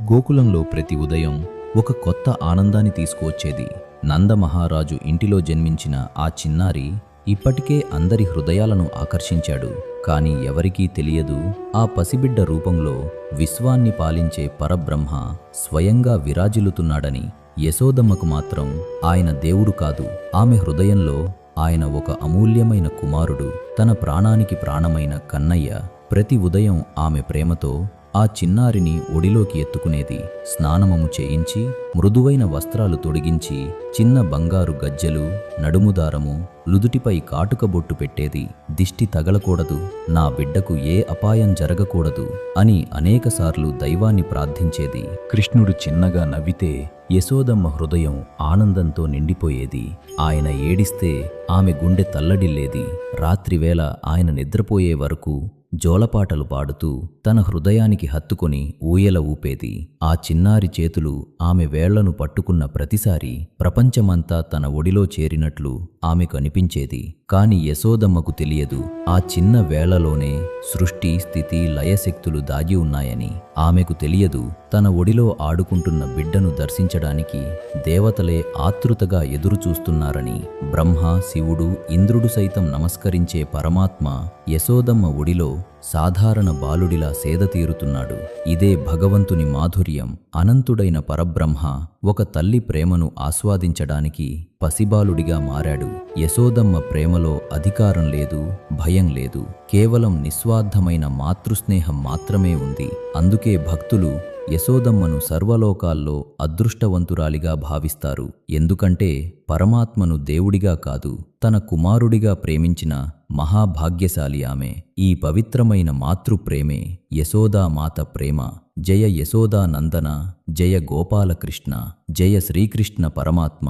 గోకులంలో ప్రతి ఉదయం ఒక కొత్త ఆనందాన్ని తీసుకువచ్చేది. నందమహారాజు ఇంటిలో జన్మించిన ఆ చిన్నారి ఇప్పటికే అందరి హృదయాలను ఆకర్షించాడు. కాని ఎవరికీ తెలియదు, ఆ పసిబిడ్డ రూపంలో విశ్వాన్ని పాలించే పరబ్రహ్మ స్వయంగా విరాజిల్లుతున్నాడని. యశోదమ్మకు మాత్రం ఆయన దేవుడు కాదు, ఆమె హృదయంలో ఆయన ఒక అమూల్యమైన కుమారుడు, తన ప్రాణానికి ప్రాణమైన కన్నయ్య. ప్రతి ఉదయం ఆమె ప్రేమతో ఆ చిన్నారిని ఒడిలోకి ఎత్తుకునేది. స్నానమము చేయించి మృదువైన వస్త్రాలు తొడిగించి చిన్న బంగారు గజ్జెలు, నడుముదారము, నుదుటిపై కాటుక బొట్టు పెట్టేది. దిష్టి తగలకూడదు, నా బిడ్డకు ఏ అపాయం జరగకూడదు అని అనేకసార్లు దైవాన్ని ప్రార్థించేది. కృష్ణుడు చిన్నగా నవ్వితే యశోదమ్మ హృదయం ఆనందంతో నిండిపోయేది. ఆయన ఏడిస్తే ఆమె గుండె తల్లడిల్లేది. రాత్రివేళ ఆయన నిద్రపోయే వరకు జోలపాటలు పాడుతూ తన హృదయానికి హత్తుకొని ఊయల ఊపేది. ఆ చిన్నారి చేతులు ఆమె వేళ్లను పట్టుకున్న ప్రతిసారి ప్రపంచమంతా తన ఒడిలో చేరినట్లు ఆమెకు అనిపించేది. కాని యశోదమ్మకు తెలియదు, ఆ చిన్న వేళ్లలోనే సృష్టి, స్థితి, లయశక్తులు దాగి ఉన్నాయని. ఆమెకు తెలియదు, తన ఒడిలో ఆడుకుంటున్న బిడ్డను దర్శించడానికి దేవతలే ఆతృతగా ఎదురుచూస్తున్నారని. బ్రహ్మ, శివుడు, ఇంద్రుడు సైతం నమస్కరించే పరమాత్మ యశోదమ్మ ఒడిలో సాధారణ బాలుడిలా సేద తీరుతున్నాడు. ఇదే భగవంతుని మాధుర్యం. అనంతుడైన పరబ్రహ్మ ఒక తల్లి ప్రేమను ఆస్వాదించడానికి పసిబాలుడిగా మారాడు. యశోదమ్మ ప్రేమలో అధికారం లేదు, భయం లేదు, కేవలం నిస్వార్థమైన మాతృస్నేహం మాత్రమే ఉంది. అందుకే భక్తులు యశోదమ్మను సర్వలోకాల్లో అదృష్టవంతురాలిగా భావిస్తారు. ఎందుకంటే పరమాత్మను దేవుడిగా కాదు, తన కుమారుడిగా ప్రేమించిన మహాభాగ్యశాలి ఆమె. ఈ పవిత్రమైన మాతృప్రేమే యశోదామాత ప్రేమ. జయ యశోదానందన, జయ గోపాలకృష్ణ, జయ శ్రీకృష్ణ పరమాత్మ.